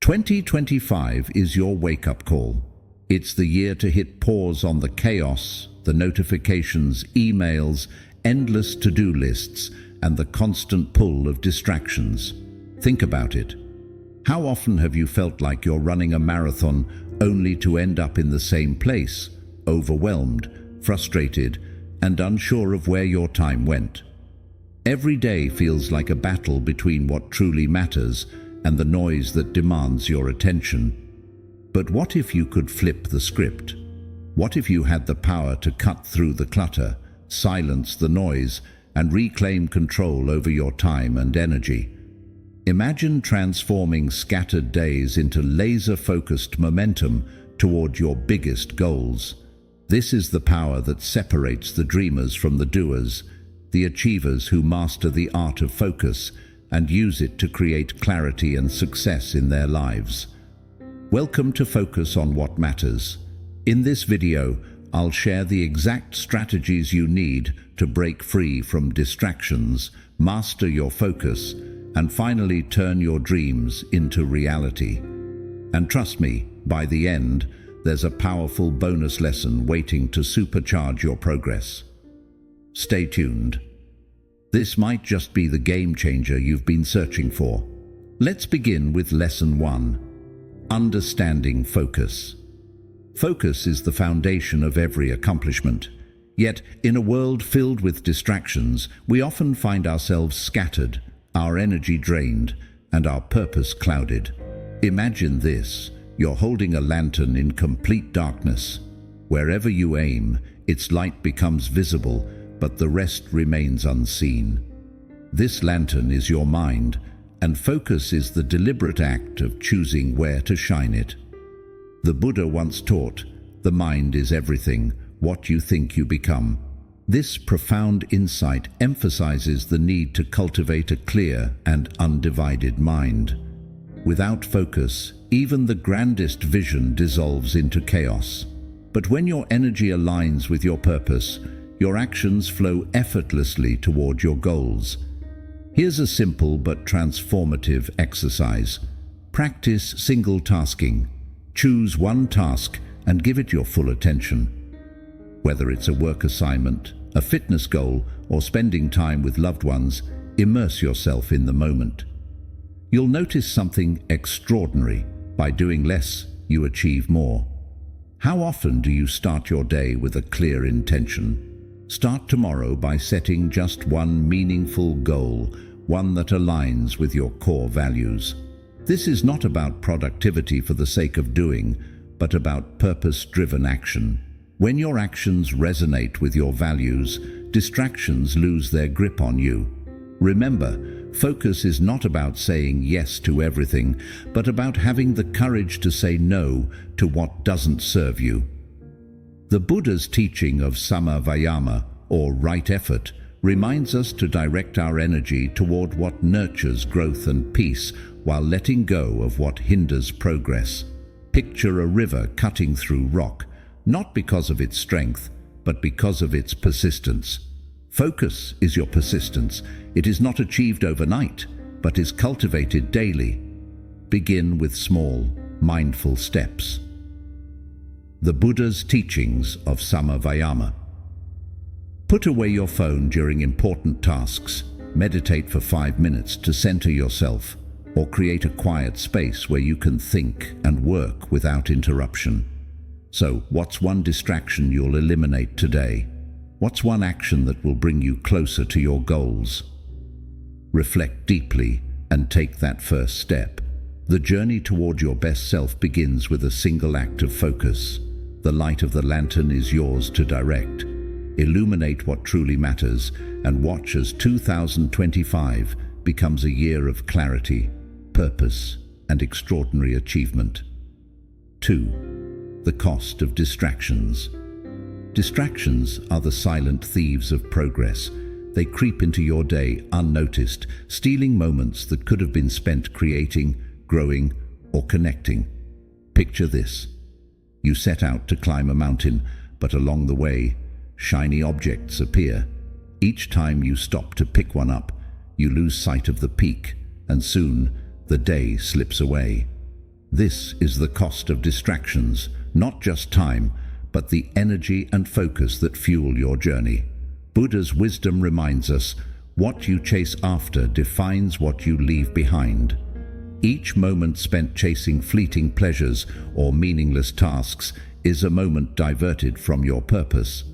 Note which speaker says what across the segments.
Speaker 1: 2025 is your wake-up call. It's the year to hit pause on the chaos, the notifications, emails, endless to-do lists, and the constant pull of distractions. Think about it. How often have you felt like you're running a marathon only to end up in the same place, overwhelmed, frustrated, and unsure of where your time went? Every day feels like a battle between what truly matters and the noise that demands your attention. But what if you could flip the script? What if you had the power to cut through the clutter, silence the noise, and reclaim control over your time and energy? Imagine transforming scattered days into laser-focused momentum toward your biggest goals. This is the power that separates the dreamers from the doers, the achievers who master the art of focus and use it to create clarity and success in their lives. Welcome to Focus on What Matters. In this video, I'll share the exact strategies you need to break free from distractions, master your focus, and finally turn your dreams into reality. And trust me, by the end, there's a powerful bonus lesson waiting to supercharge your progress. Stay tuned. This might just be the game changer you've been searching for. Let's begin with Lesson 1. Understanding focus. Focus is the foundation of every accomplishment. Yet, in a world filled with distractions, we often find ourselves scattered, our energy drained, and our purpose clouded. Imagine this: you're holding a lantern in complete darkness. Wherever you aim, its light becomes visible, but the rest remains unseen. This lantern is your mind, and focus is the deliberate act of choosing where to shine it. The Buddha once taught, "The mind is everything, what you think you become." This profound insight emphasizes the need to cultivate a clear and undivided mind. Without focus, even the grandest vision dissolves into chaos. But when your energy aligns with your purpose, your actions flow effortlessly toward your goals. Here's a simple but transformative exercise. Practice single tasking. Choose one task and give it your full attention. Whether it's a work assignment, a fitness goal, or spending time with loved ones, immerse yourself in the moment. You'll notice something extraordinary. By doing less, you achieve more. How often do you start your day with a clear intention? Start tomorrow by setting just one meaningful goal, one that aligns with your core values. This is not about productivity for the sake of doing, but about purpose-driven action. When your actions resonate with your values, distractions lose their grip on you. Remember, focus is not about saying yes to everything, but about having the courage to say no to what doesn't serve you. The Buddha's teaching of samavayama, or right effort, reminds us to direct our energy toward what nurtures growth and peace while letting go of what hinders progress. Picture a river cutting through rock, not because of its strength, but because of its persistence. Focus is your persistence. It is not achieved overnight, but is cultivated daily. Begin with small, mindful steps. The Buddha's teachings of samavayama. Put away your phone during important tasks. Meditate for 5 minutes to center yourself, or create a quiet space where you can think and work without interruption. So, what's one distraction you'll eliminate today? What's one action that will bring you closer to your goals? Reflect deeply and take that first step. The journey toward your best self begins with a single act of focus. The light of the lantern is yours to direct. Illuminate what truly matters and watch as 2025 becomes a year of clarity, purpose, and extraordinary achievement. 2. The cost of distractions. Distractions are the silent thieves of progress. They creep into your day unnoticed, stealing moments that could have been spent creating, growing, or connecting. Picture this. You set out to climb a mountain, but along the way, shiny objects appear. Each time you stop to pick one up, you lose sight of the peak, and soon the day slips away. This is the cost of distractions, not just time, but the energy and focus that fuel your journey. Buddha's wisdom reminds us, what you chase after defines what you leave behind. Each moment spent chasing fleeting pleasures or meaningless tasks is a moment diverted from your purpose.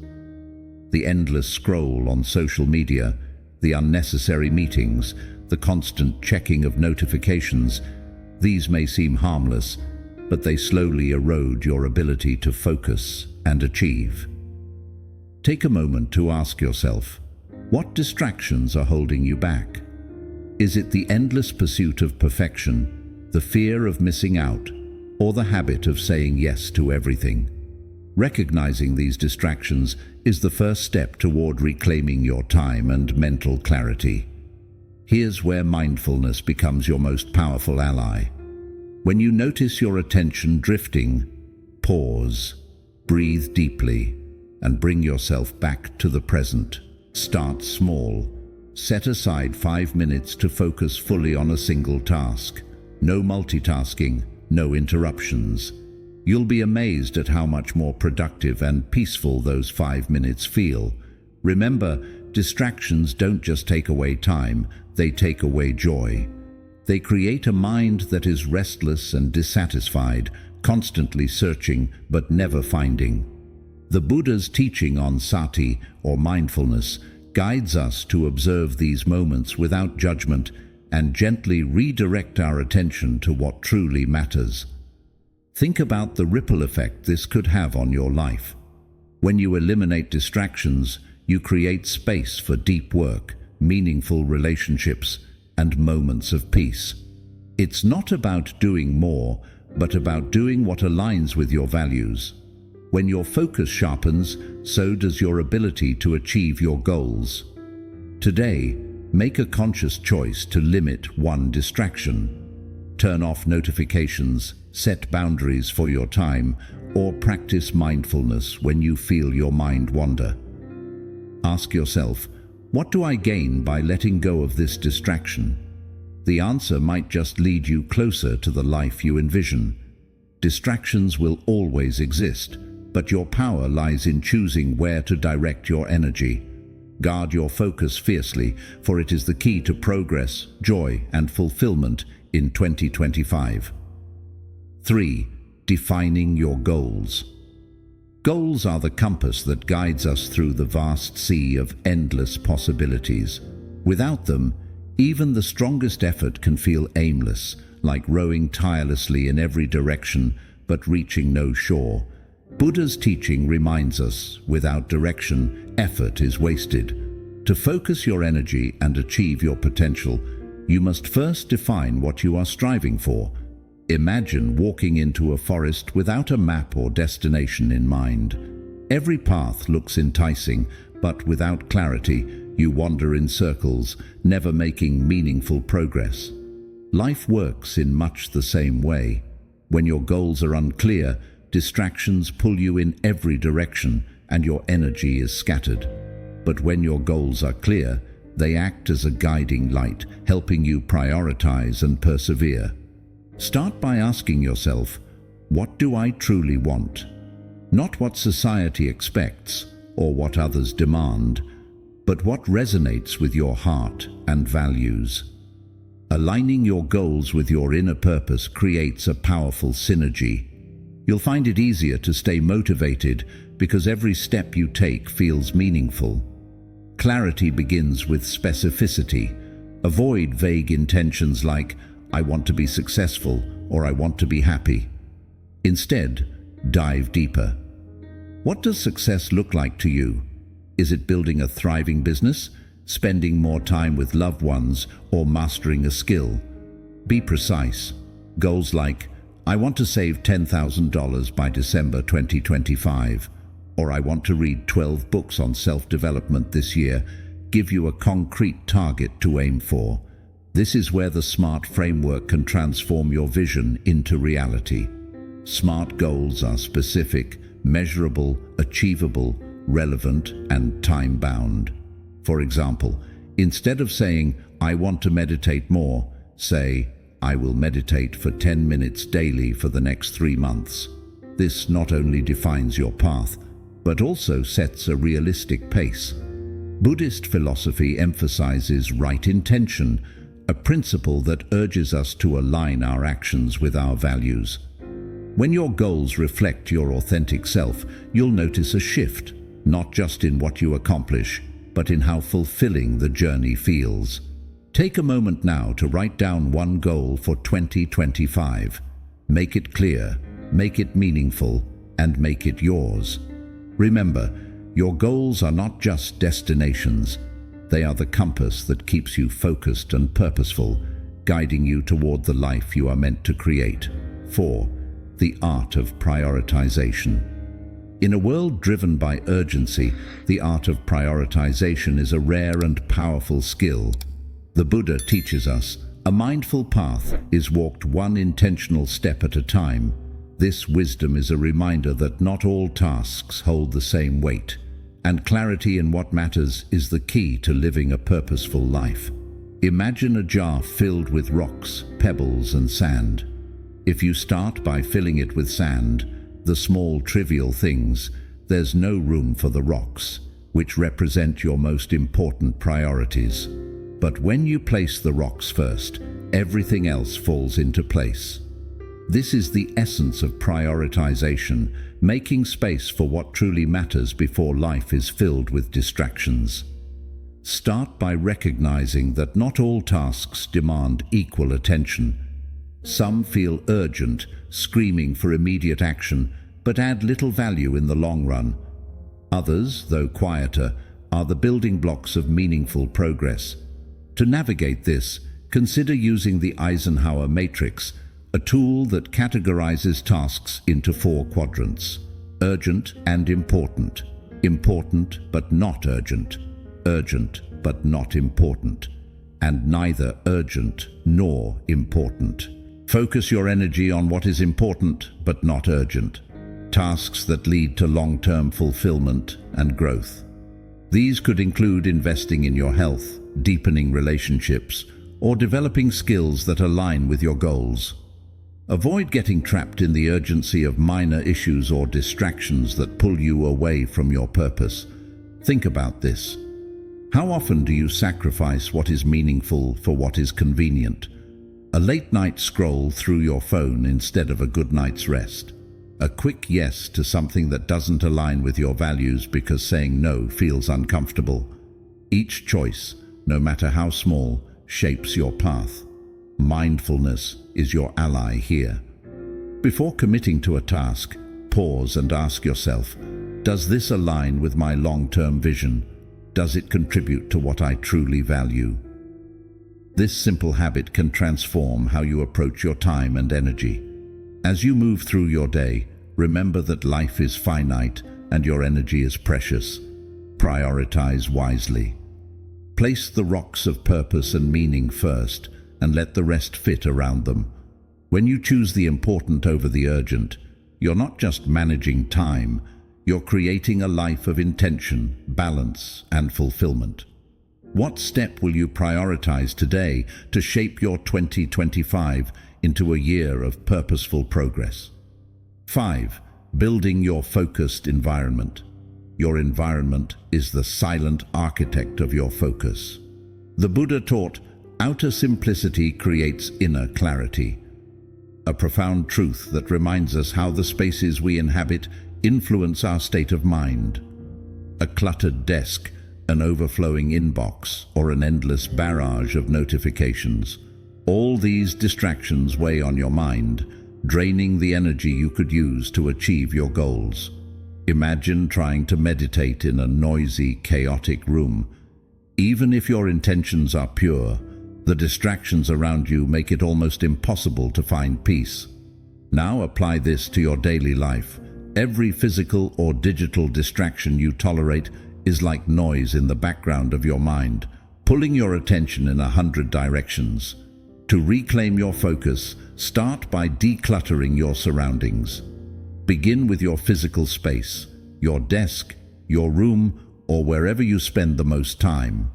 Speaker 1: The endless scroll on social media, the unnecessary meetings, the constant checking of notifications, these may seem harmless, but they slowly erode your ability to focus and achieve. Take a moment to ask yourself, what distractions are holding you back? Is it the endless pursuit of perfection, the fear of missing out, or the habit of saying yes to everything? Recognizing these distractions is the first step toward reclaiming your time and mental clarity. Here's where mindfulness becomes your most powerful ally. When you notice your attention drifting, pause, breathe deeply, and bring yourself back to the present. Start small. Set aside 5 minutes to focus fully on a single task. No multitasking, no interruptions. You'll be amazed at how much more productive and peaceful those 5 minutes feel. Remember, distractions don't just take away time, they take away joy. They create a mind that is restless and dissatisfied, constantly searching but never finding. The Buddha's teaching on sati, or mindfulness, guides us to observe these moments without judgment and gently redirect our attention to what truly matters. Think about the ripple effect this could have on your life. When you eliminate distractions, you create space for deep work, meaningful relationships, and moments of peace. It's not about doing more, but about doing what aligns with your values. When your focus sharpens, so does your ability to achieve your goals. Today, make a conscious choice to limit one distraction. Turn off notifications, set boundaries for your time, or practice mindfulness when you feel your mind wander. Ask yourself, what do I gain by letting go of this distraction? The answer might just lead you closer to the life you envision. Distractions will always exist, but your power lies in choosing where to direct your energy. Guard your focus fiercely, for it is the key to progress, joy, and fulfillment in 2025. 3. Defining your goals. Goals are the compass that guides us through the vast sea of endless possibilities. Without them, even the strongest effort can feel aimless, like rowing tirelessly in every direction but reaching no shore. Buddha's teaching reminds us, without direction, effort is wasted. To focus your energy and achieve your potential, you must first define what you are striving for. Imagine walking into a forest without a map or destination in mind. Every path looks enticing, but without clarity, you wander in circles, never making meaningful progress. Life works in much the same way. When your goals are unclear, distractions pull you in every direction and your energy is scattered. But when your goals are clear, they act as a guiding light, helping you prioritize and persevere. Start by asking yourself, what do I truly want? Not what society expects or what others demand, but what resonates with your heart and values. Aligning your goals with your inner purpose creates a powerful synergy. You'll find it easier to stay motivated because every step you take feels meaningful. Clarity begins with specificity. Avoid vague intentions like, I want to be successful or I want to be happy. Instead, dive deeper. What does success look like to you? Is it building a thriving business, spending more time with loved ones, or mastering a skill? Be precise. Goals like, I want to save $10,000 by December 2025, or I want to read 12 books on self-development this year, give you a concrete target to aim for. This is where the SMART framework can transform your vision into reality. SMART goals are specific, measurable, achievable, relevant, and time-bound. For example, instead of saying, I want to meditate more, say, I will meditate for 10 minutes daily for the next 3 months. This not only defines your path, but also sets a realistic pace. Buddhist philosophy emphasizes right intention, a principle that urges us to align our actions with our values. When your goals reflect your authentic self, you'll notice a shift, not just in what you accomplish, but in how fulfilling the journey feels. Take a moment now to write down one goal for 2025. Make it clear, make it meaningful, and make it yours. Remember, your goals are not just destinations. They are the compass that keeps you focused and purposeful, guiding you toward the life you are meant to create. 4. The art of prioritization. In a world driven by urgency, the art of prioritization is a rare and powerful skill. The Buddha teaches us, a mindful path is walked one intentional step at a time. This wisdom is a reminder that not all tasks hold the same weight, and clarity in what matters is the key to living a purposeful life. Imagine a jar filled with rocks, pebbles, and sand. If you start by filling it with sand, the small trivial things, there's no room for the rocks, which represent your most important priorities. But when you place the rocks first, everything else falls into place. This is the essence of prioritization, making space for what truly matters before life is filled with distractions. Start by recognizing that not all tasks demand equal attention. Some feel urgent, screaming for immediate action, but add little value in the long run. Others, though quieter, are the building blocks of meaningful progress. To navigate this, consider using the Eisenhower matrix, a tool that categorizes tasks into 4 quadrants: urgent and important, important but not urgent, urgent but not important, and neither urgent nor important. Focus your energy on what is important but not urgent, tasks that lead to long-term fulfillment and growth. These could include investing in your health, deepening relationships, or developing skills that align with your goals. Avoid getting trapped in the urgency of minor issues or distractions that pull you away from your purpose. Think about this. How often do you sacrifice what is meaningful for what is convenient? A late-night scroll through your phone instead of a good night's rest. A quick yes to something that doesn't align with your values because saying no feels uncomfortable. Each choice, no matter how small, shapes your path. Mindfulness is your ally here. Before committing to a task, pause and ask yourself, does this align with my long-term vision? Does it contribute to what I truly value? This simple habit can transform how you approach your time and energy. As you move through your day, remember that life is finite and your energy is precious. Prioritize wisely. Place the rocks of purpose and meaning first, and let the rest fit around them. When you choose the important over the urgent, you're not just managing time, you're creating a life of intention, balance, and fulfillment. What step will you prioritize today to shape your 2025 into a year of purposeful progress? 5. Building your focused environment. Your environment is the silent architect of your focus. The Buddha taught, outer simplicity creates inner clarity. A profound truth that reminds us how the spaces we inhabit influence our state of mind. A cluttered desk, an overflowing inbox, or an endless barrage of notifications. All these distractions weigh on your mind, draining the energy you could use to achieve your goals. Imagine trying to meditate in a noisy, chaotic room. Even if your intentions are pure, the distractions around you make it almost impossible to find peace. Now apply this to your daily life. Every physical or digital distraction you tolerate is like noise in the background of your mind, pulling your attention in 100 directions. To reclaim your focus, start by decluttering your surroundings. Begin with your physical space, your desk, your room, or wherever you spend the most time.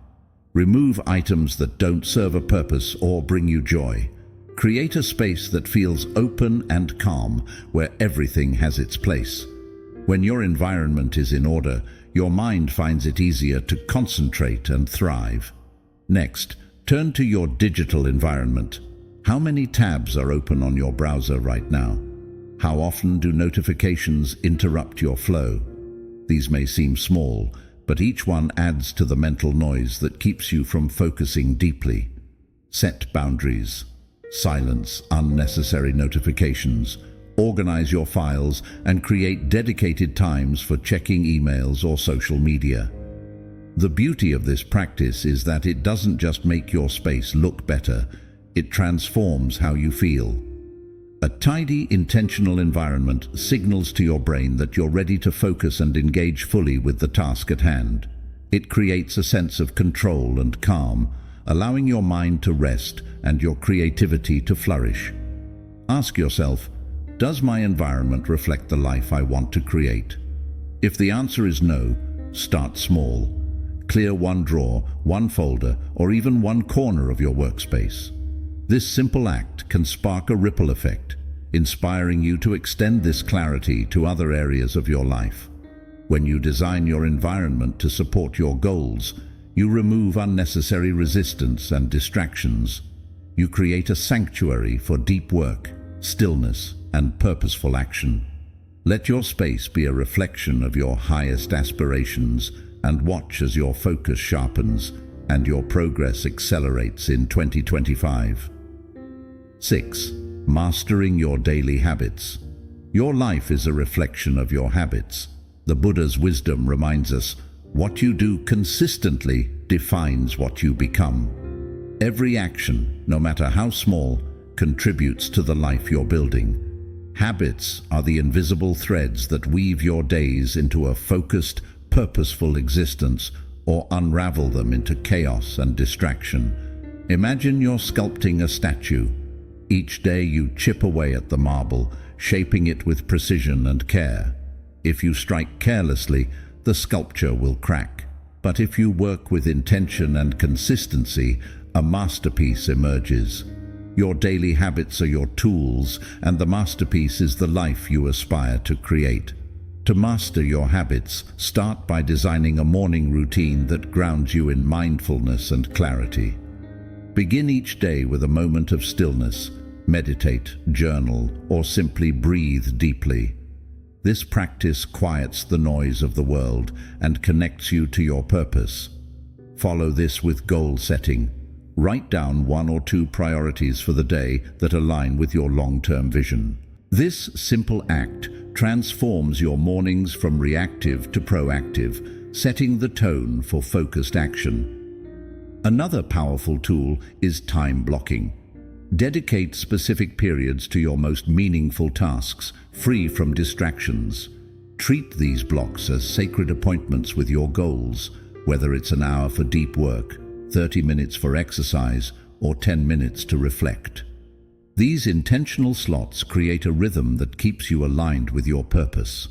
Speaker 1: Remove items that don't serve a purpose or bring you joy. Create a space that feels open and calm, where everything has its place. When your environment is in order, your mind finds it easier to concentrate and thrive. Next, turn to your digital environment. How many tabs are open on your browser right now? How often do notifications interrupt your flow? These may seem small, but each one adds to the mental noise that keeps you from focusing deeply. Set boundaries. Silence unnecessary notifications. Organize your files and create dedicated times for checking emails or social media. The beauty of this practice is that it doesn't just make your space look better, it transforms how you feel. A tidy, intentional environment signals to your brain that you're ready to focus and engage fully with the task at hand. It creates a sense of control and calm, allowing your mind to rest and your creativity to flourish. Ask yourself, does my environment reflect the life I want to create? If the answer is no, start small. Clear one drawer, one folder, or even one corner of your workspace. This simple act can spark a ripple effect, inspiring you to extend this clarity to other areas of your life. When you design your environment to support your goals, you remove unnecessary resistance and distractions. You create a sanctuary for deep work, stillness, and purposeful action. Let your space be a reflection of your highest aspirations, and watch as your focus sharpens and your progress accelerates in 2025. 6. Mastering your daily habits. Your life is a reflection of your habits. The Buddha's wisdom reminds us, what you do consistently defines what you become. Every action, no matter how small, contributes to the life you're building. Habits are the invisible threads that weave your days into a focused, purposeful existence, or unravel them into chaos and distraction. Imagine you're sculpting a statue. Each day you chip away at the marble, shaping it with precision and care. If you strike carelessly, the sculpture will crack. But if you work with intention and consistency, a masterpiece emerges. Your daily habits are your tools, and the masterpiece is the life you aspire to create. To master your habits, start by designing a morning routine that grounds you in mindfulness and clarity. Begin each day with a moment of stillness. Meditate, journal, or simply breathe deeply. This practice quiets the noise of the world and connects you to your purpose. Follow this with goal setting. Write down 1 or 2 priorities for the day that align with your long-term vision. This simple act transforms your mornings from reactive to proactive, setting the tone for focused action. Another powerful tool is time blocking. Dedicate specific periods to your most meaningful tasks, free from distractions. Treat these blocks as sacred appointments with your goals, whether it's an hour for deep work, 30 minutes for exercise, or 10 minutes to reflect. These intentional slots create a rhythm that keeps you aligned with your purpose.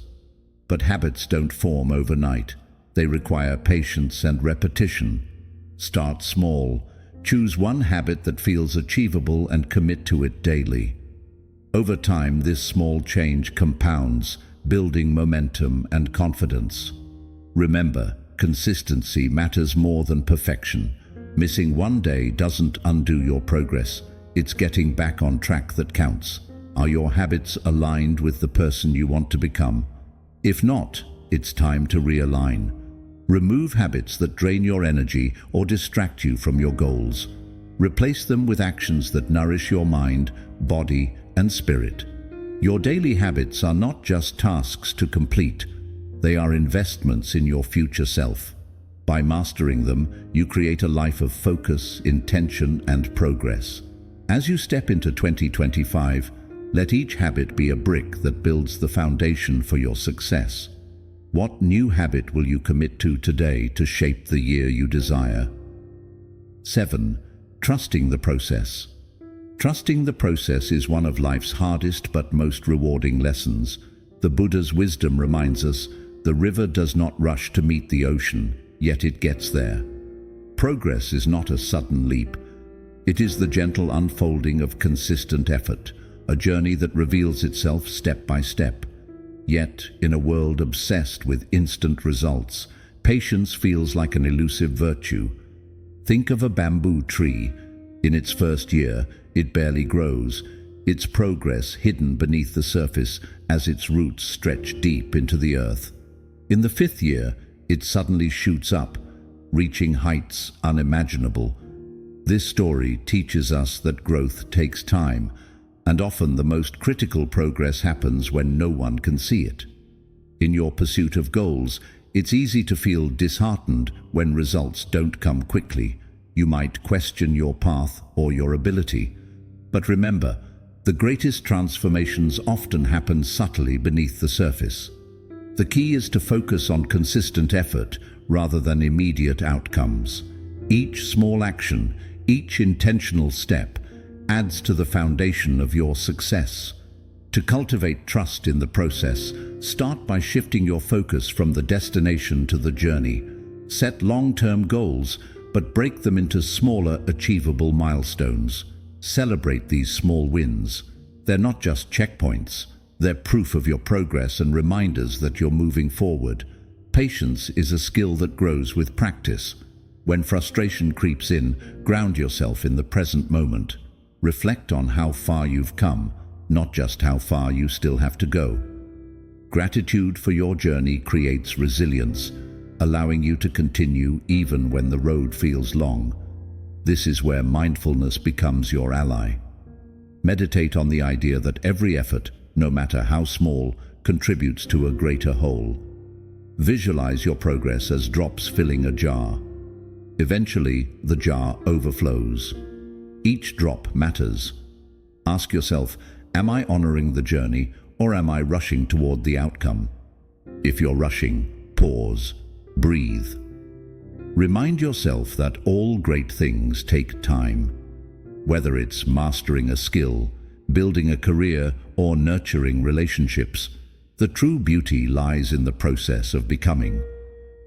Speaker 1: But habits don't form overnight. They require patience and repetition. Start small. Choose one habit that feels achievable and commit to it daily. Over time, this small change compounds, building momentum and confidence. Remember, consistency matters more than perfection. Missing one day doesn't undo your progress. It's getting back on track that counts. Are your habits aligned with the person you want to become? If not, it's time to realign. Remove habits that drain your energy or distract you from your goals. Replace them with actions that nourish your mind, body, and spirit. Your daily habits are not just tasks to complete. They are investments in your future self. By mastering them, you create a life of focus, intention, and progress. As you step into 2025, let each habit be a brick that builds the foundation for your success. What new habit will you commit to today to shape the year you desire? 7. Trusting the process. Trusting the process is one of life's hardest but most rewarding lessons. The Buddha's wisdom reminds us, the river does not rush to meet the ocean, yet it gets there. Progress is not a sudden leap. It is the gentle unfolding of consistent effort, a journey that reveals itself step by step. Yet, in a world obsessed with instant results, patience feels like an elusive virtue. Think of a bamboo tree. In its first year, it barely grows, its progress hidden beneath the surface as its roots stretch deep into the earth. In the 5th year, it suddenly shoots up, reaching heights unimaginable. This story teaches us that growth takes time, and often the most critical progress happens when no one can see it. In your pursuit of goals, it's easy to feel disheartened when results don't come quickly. You might question your path or your ability. But remember, the greatest transformations often happen subtly beneath the surface. The key is to focus on consistent effort rather than immediate outcomes. Each small action, each intentional step, adds to the foundation of your success. To cultivate trust in the process, start by shifting your focus from the destination to the journey. Set long-term goals, but break them into smaller, achievable milestones. Celebrate these small wins. They're not just checkpoints. They're proof of your progress and reminders that you're moving forward. Patience is a skill that grows with practice. When frustration creeps in, ground yourself in the present moment. Reflect on how far you've come, not just how far you still have to go. Gratitude for your journey creates resilience, allowing you to continue even when the road feels long. This is where mindfulness becomes your ally. Meditate on the idea that every effort, no matter how small, contributes to a greater whole. Visualize your progress as drops filling a jar. Eventually, the jar overflows. Each drop matters. Ask yourself, am I honoring the journey or am I rushing toward the outcome? If you're rushing, pause, breathe. Remind yourself that all great things take time. Whether it's mastering a skill, building a career, or nurturing relationships, the true beauty lies in the process of becoming.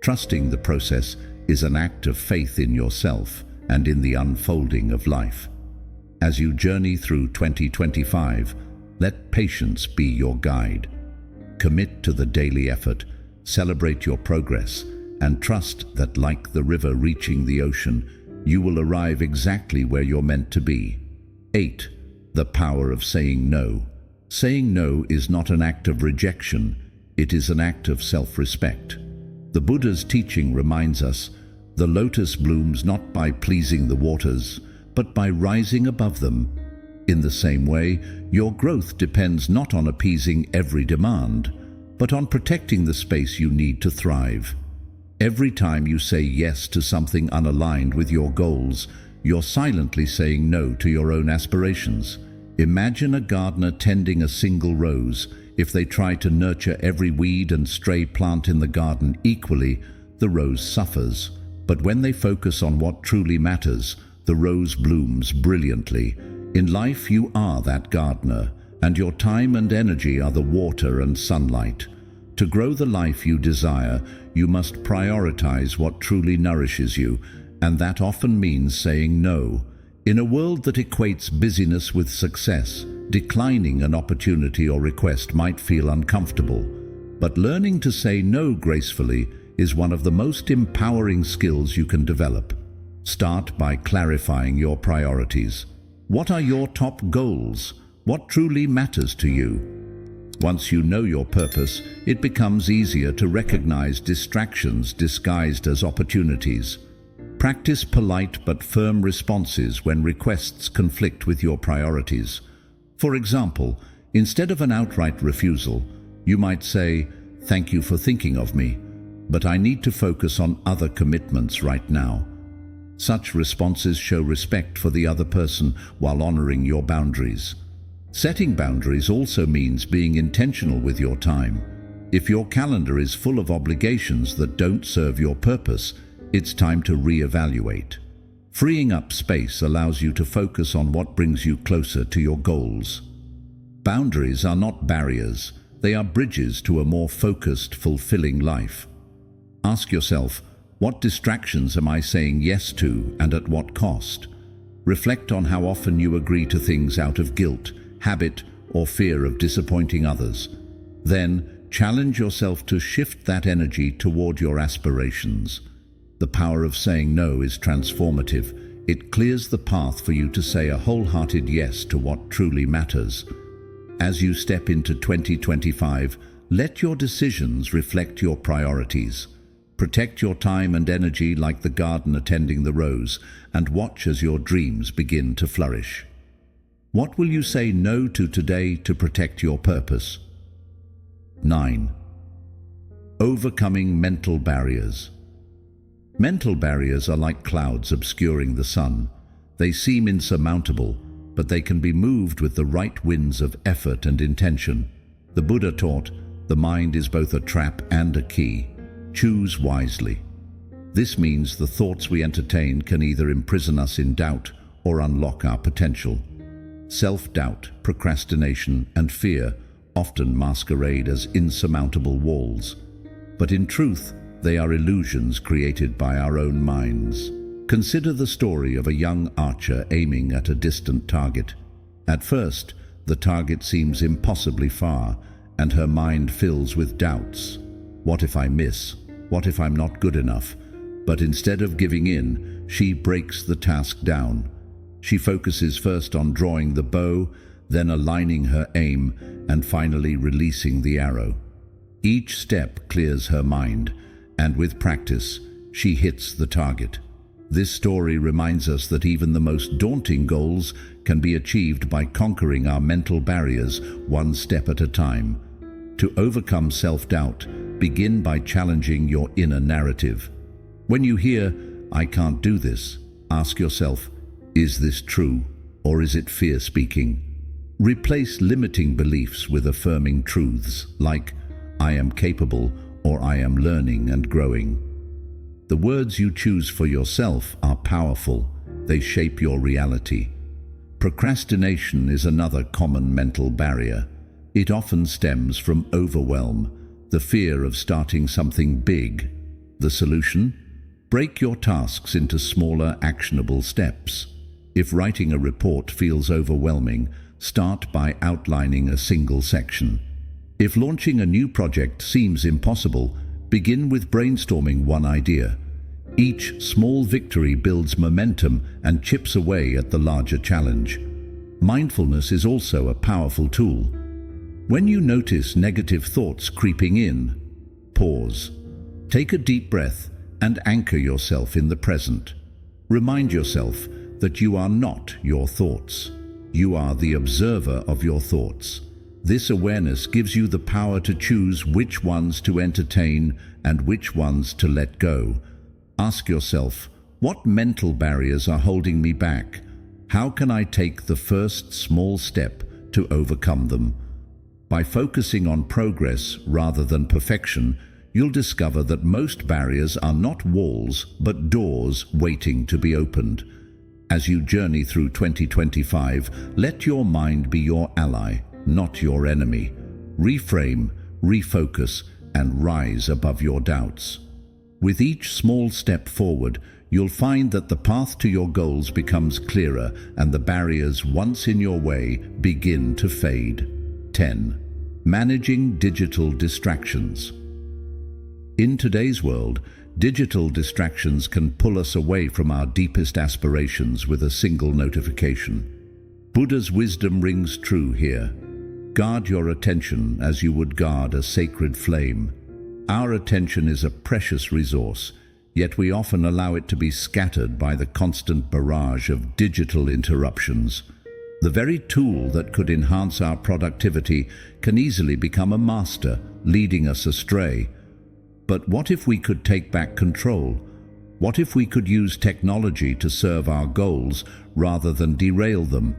Speaker 1: Trusting the process is an act of faith in yourself and in the unfolding of life. As you journey through 2025, let patience be your guide. Commit to the daily effort, celebrate your progress, and trust that, like the river reaching the ocean, you will arrive exactly where you're meant to be. 8. The power of saying no. Saying no is not an act of rejection, it is an act of self-respect. The Buddha's teaching reminds us, the lotus blooms not by pleasing the waters, but by rising above them. In the same way, your growth depends not on appeasing every demand, but on protecting the space you need to thrive. Every time you say yes to something unaligned with your goals, you're silently saying no to your own aspirations. Imagine a gardener tending a single rose. If they try to nurture every weed and stray plant in the garden equally, the rose suffers. But when they focus on what truly matters, the rose blooms brilliantly. In life, you are that gardener, and your time and energy are the water and sunlight. To grow the life you desire, you must prioritize what truly nourishes you, and that often means saying no. In a world that equates busyness with success, declining an opportunity or request might feel uncomfortable. But learning to say no gracefully is one of the most empowering skills you can develop. Start by clarifying your priorities. What are your top goals? What truly matters to you? Once you know your purpose, it becomes easier to recognize distractions disguised as opportunities. Practice polite but firm responses when requests conflict with your priorities. For example, instead of an outright refusal, you might say, "Thank you for thinking of me, but I need to focus on other commitments right now." Such responses show respect for the other person while honoring your boundaries. Setting boundaries also means being intentional with your time. If your calendar is full of obligations that don't serve your purpose, it's time to reevaluate. Freeing up space allows you to focus on what brings you closer to your goals. Boundaries are not barriers, they are bridges to a more focused, fulfilling life. Ask yourself, what distractions am I saying yes to and at what cost? Reflect on how often you agree to things out of guilt, habit, or fear of disappointing others. Then, challenge yourself to shift that energy toward your aspirations. The power of saying no is transformative. It clears the path for you to say a wholehearted yes to what truly matters. As you step into 2025, let your decisions reflect your priorities. Protect your time and energy like the gardener tending the rose, and watch as your dreams begin to flourish. What will you say no to today to protect your purpose? 9. Overcoming mental barriers. Mental barriers are like clouds obscuring the sun. They seem insurmountable, but they can be moved with the right winds of effort and intention. The Buddha taught, the mind is both a trap and a key. Choose wisely. This means the thoughts we entertain can either imprison us in doubt or unlock our potential. Self-doubt, procrastination, and fear often masquerade as insurmountable walls. But in truth, they are illusions created by our own minds. Consider the story of a young archer aiming at a distant target. At first, the target seems impossibly far, and her mind fills with doubts. What if I miss? What if I'm not good enough? But instead of giving in, she breaks the task down. She focuses first on drawing the bow, then aligning her aim, and finally releasing the arrow. Each step clears her mind, and with practice, she hits the target. This story reminds us that even the most daunting goals can be achieved by conquering our mental barriers one step at a time. To overcome self-doubt, begin by challenging your inner narrative. When you hear, "I can't do this," ask yourself, is this true, or is it fear speaking? Replace limiting beliefs with affirming truths like, "I am capable," or "I am learning and growing." The words you choose for yourself are powerful. They shape your reality. Procrastination is another common mental barrier. It often stems from overwhelm, the fear of starting something big. The solution? Break your tasks into smaller, actionable steps. If writing a report feels overwhelming, start by outlining a single section. If launching a new project seems impossible, begin with brainstorming one idea. Each small victory builds momentum and chips away at the larger challenge. Mindfulness is also a powerful tool. When you notice negative thoughts creeping in, pause. Take a deep breath and anchor yourself in the present. Remind yourself that you are not your thoughts. You are the observer of your thoughts. This awareness gives you the power to choose which ones to entertain and which ones to let go. Ask yourself, what mental barriers are holding me back? How can I take the first small step to overcome them? By focusing on progress rather than perfection, you'll discover that most barriers are not walls, but doors waiting to be opened. As you journey through 2025, let your mind be your ally, not your enemy. Reframe, refocus, and rise above your doubts. With each small step forward, you'll find that the path to your goals becomes clearer and the barriers once in your way begin to fade. 10. Managing digital distractions. In today's world, digital distractions can pull us away from our deepest aspirations with a single notification. Buddha's wisdom rings true here. Guard your attention as you would guard a sacred flame. Our attention is a precious resource, yet we often allow it to be scattered by the constant barrage of digital interruptions. The very tool that could enhance our productivity can easily become a master, leading us astray. But what if we could take back control? What if we could use technology to serve our goals rather than derail them?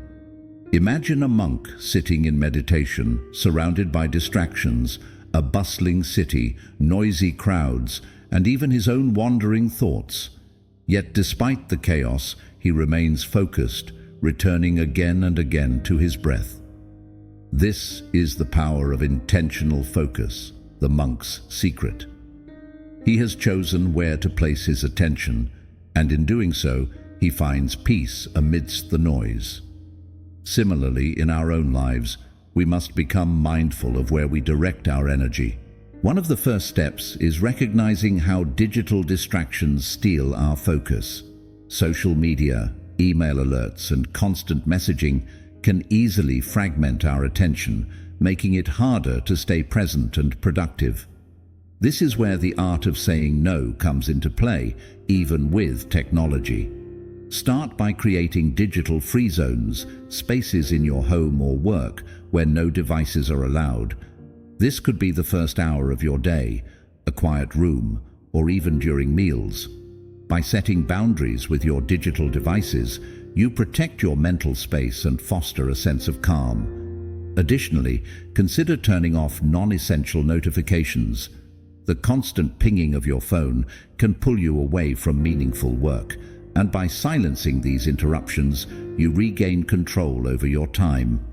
Speaker 1: Imagine a monk sitting in meditation, surrounded by distractions, a bustling city, noisy crowds, and even his own wandering thoughts. Yet despite the chaos, he remains focused, returning again and again to his breath. This is the power of intentional focus, the monk's secret. He has chosen where to place his attention, and in doing so, He finds peace amidst the noise. Similarly, in our own lives, we must become mindful of where we direct our energy. One of the first steps is recognizing how digital distractions steal our focus. Social media, email alerts, and constant messaging can easily fragment our attention, making it harder to stay present and productive. This is where the art of saying no comes into play, even with technology. Start by creating digital free zones, spaces in your home or work where no devices are allowed. This could be the first hour of your day, a quiet room, or even during meals. By setting boundaries with your digital devices, you protect your mental space and foster a sense of calm. Additionally, consider turning off non-essential notifications. The constant pinging of your phone can pull you away from meaningful work, and by silencing these interruptions, you regain control over your time.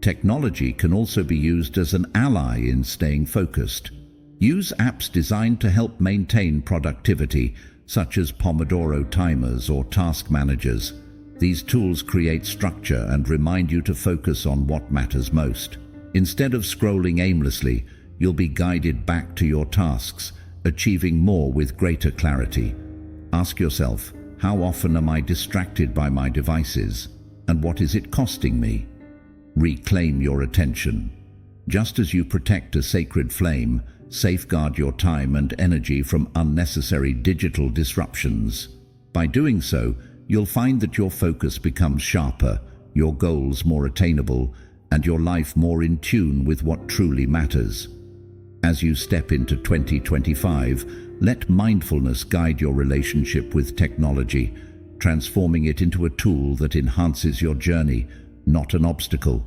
Speaker 1: Technology can also be used as an ally in staying focused. Use apps designed to help maintain productivity, such as Pomodoro timers or task managers. These tools create structure and remind you to focus on what matters most. Instead of scrolling aimlessly, you'll be guided back to your tasks, achieving more with greater clarity. Ask yourself, how often am I distracted by my devices, and what is it costing me? Reclaim your attention. Just as you protect a sacred flame, safeguard your time and energy from unnecessary digital disruptions. By doing so, you'll find that your focus becomes sharper, your goals more attainable, and your life more in tune with what truly matters. As you step into 2025, let mindfulness guide your relationship with technology, transforming it into a tool that enhances your journey, not an obstacle.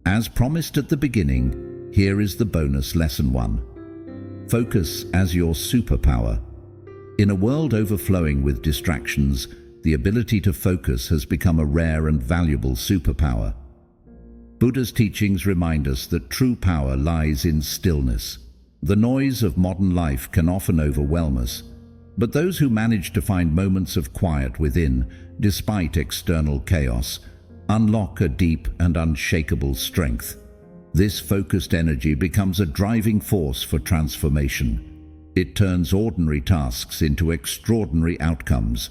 Speaker 1: As promised at the beginning, here is the bonus lesson 1. Focus as your superpower. In a world overflowing with distractions, the ability to focus has become a rare and valuable superpower. Buddha's teachings remind us that true power lies in stillness. The noise of modern life can often overwhelm us, but those who manage to find moments of quiet within, despite external chaos, unlock a deep and unshakable strength. This focused energy becomes a driving force for transformation. It turns ordinary tasks into extraordinary outcomes.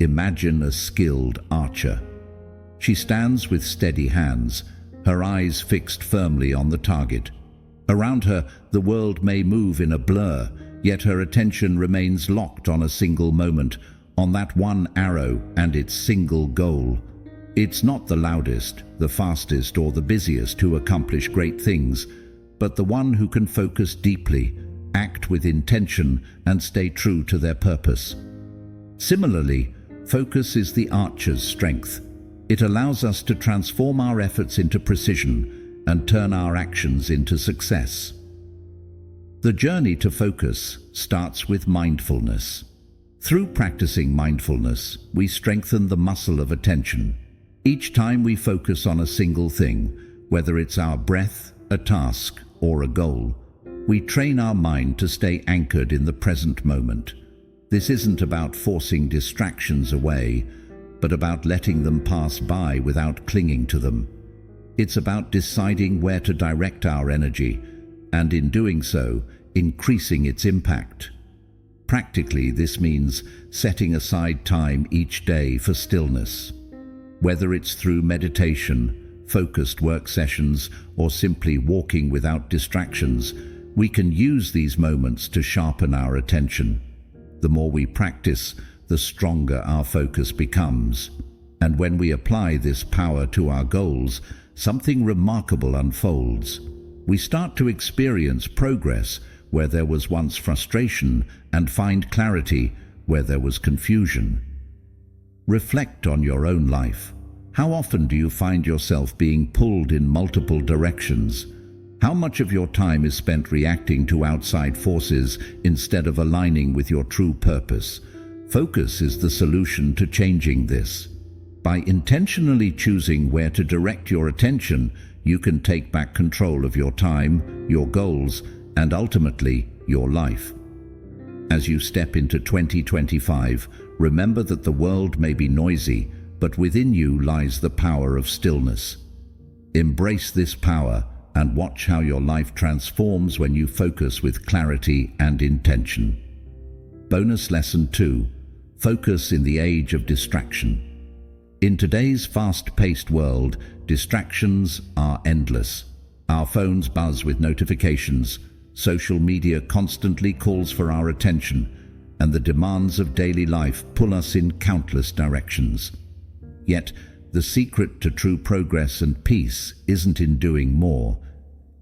Speaker 1: Imagine a skilled archer. She stands with steady hands, her eyes fixed firmly on the target. Around her, the world may move in a blur, yet her attention remains locked on a single moment, on that one arrow and its single goal. It's not the loudest, the fastest, or the busiest who accomplish great things, but the one who can focus deeply, act with intention, and stay true to their purpose. Similarly, focus is the archer's strength. It allows us to transform our efforts into precision and turn our actions into success. The journey to focus starts with mindfulness. Through practicing mindfulness, we strengthen the muscle of attention. Each time we focus on a single thing, whether it's our breath, a task, or a goal, we train our mind to stay anchored in the present moment. This isn't about forcing distractions away, but about letting them pass by without clinging to them. It's about deciding where to direct our energy, and in doing so, increasing its impact. Practically, this means setting aside time each day for stillness. Whether it's through meditation, focused work sessions, or simply walking without distractions, we can use these moments to sharpen our attention. The more we practice, the stronger our focus becomes. And when we apply this power to our goals, something remarkable unfolds. We start to experience progress where there was once frustration and find clarity where there was confusion. Reflect on your own life. How often do you find yourself being pulled in multiple directions? How much of your time is spent reacting to outside forces instead of aligning with your true purpose? Focus is the solution to changing this. By intentionally choosing where to direct your attention, you can take back control of your time, your goals, and ultimately, your life. As you step into 2025, Remember that the world may be noisy, but within you lies the power of stillness. Embrace this power and watch how your life transforms when you focus with clarity and intention. Bonus Lesson 2. Focus in the age of distraction. In today's fast-paced world, distractions are endless. Our phones buzz with notifications, social media constantly calls for our attention, and the demands of daily life pull us in countless directions. Yet, the secret to true progress and peace isn't in doing more,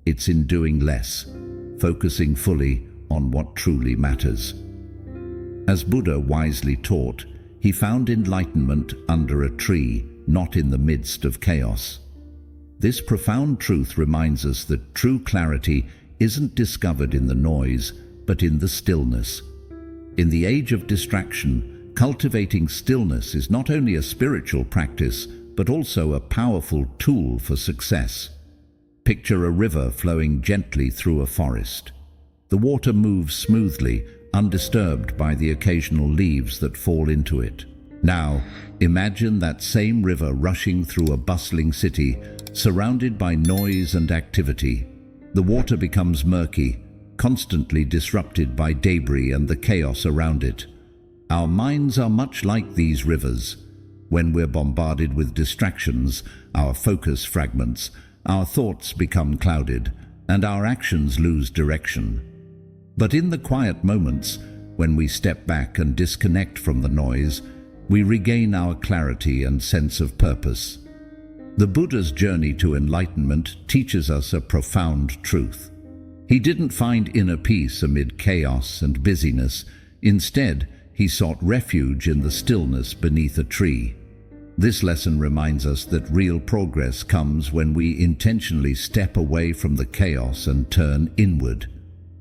Speaker 1: it's in doing less, focusing fully on what truly matters. As Buddha wisely taught, he found enlightenment under a tree, not in the midst of chaos. This profound truth reminds us that true clarity isn't discovered in the noise, but in the stillness. In the age of distraction, cultivating stillness is not only a spiritual practice, but also a powerful tool for success. Picture a river flowing gently through a forest. The water moves smoothly, undisturbed by the occasional leaves that fall into it. Now, imagine that same river rushing through a bustling city, surrounded by noise and activity. The water becomes murky, constantly disrupted by debris and the chaos around it. Our minds are much like these rivers. When we're bombarded with distractions, our focus fragments, our thoughts become clouded, and our actions lose direction. But in the quiet moments, when we step back and disconnect from the noise, we regain our clarity and sense of purpose. The Buddha's journey to enlightenment teaches us a profound truth. He didn't find inner peace amid chaos and busyness. Instead, he sought refuge in the stillness beneath a tree. This lesson reminds us that real progress comes when we intentionally step away from the chaos and turn inward.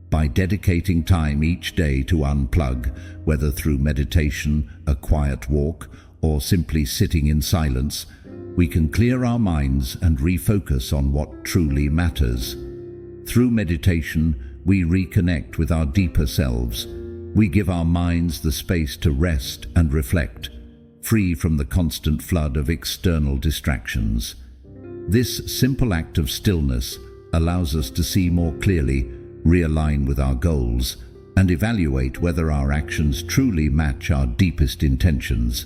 Speaker 1: By dedicating time each day to unplug, whether through meditation, a quiet walk, or simply sitting in silence, we can clear our minds and refocus on what truly matters. Through meditation, we reconnect with our deeper selves. We give our minds the space to rest and reflect, free from the constant flood of external distractions. This simple act of stillness allows us to see more clearly, realign with our goals, and evaluate whether our actions truly match our deepest intentions.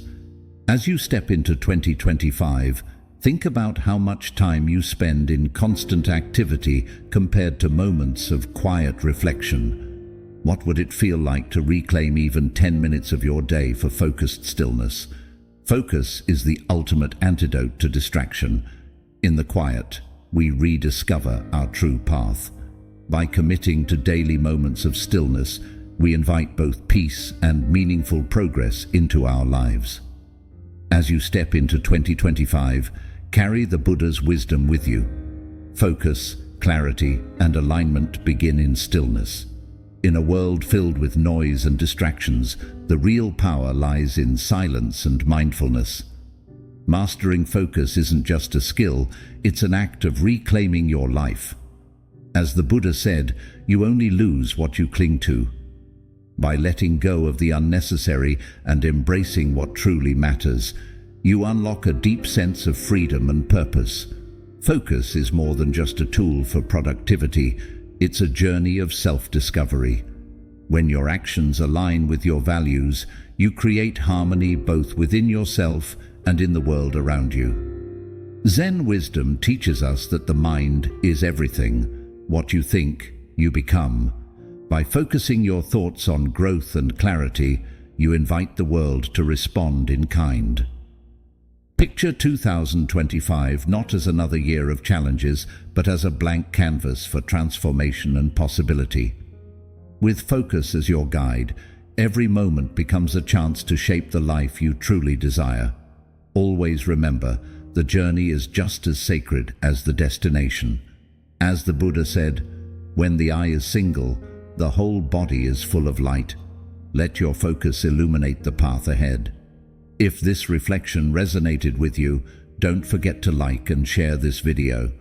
Speaker 1: As you step into 2025, think about how much time you spend in constant activity compared to moments of quiet reflection. What would it feel like to reclaim even 10 minutes of your day for focused stillness? Focus is the ultimate antidote to distraction. In the quiet, we rediscover our true path. By committing to daily moments of stillness, we invite both peace and meaningful progress into our lives. As you step into 2025, carry the Buddha's wisdom with you. Focus, clarity, and alignment begin in stillness. In a world filled with noise and distractions, the real power lies in silence and mindfulness. Mastering focus isn't just a skill, it's an act of reclaiming your life. As the Buddha said, you only lose what you cling to. By letting go of the unnecessary and embracing what truly matters, you unlock a deep sense of freedom and purpose. Focus is more than just a tool for productivity, it's a journey of self-discovery. When your actions align with your values, you create harmony both within yourself and in the world around you. Zen wisdom teaches us that the mind is everything. What you think, you become. By focusing your thoughts on growth and clarity, you invite the world to respond in kind. Picture 2025 not as another year of challenges, but as a blank canvas for transformation and possibility. With focus as your guide, every moment becomes a chance to shape the life you truly desire. Always remember, the journey is just as sacred as the destination. As the Buddha said, when the eye is single, the whole body is full of light. Let your focus illuminate the path ahead. If this reflection resonated with you, don't forget to like and share this video.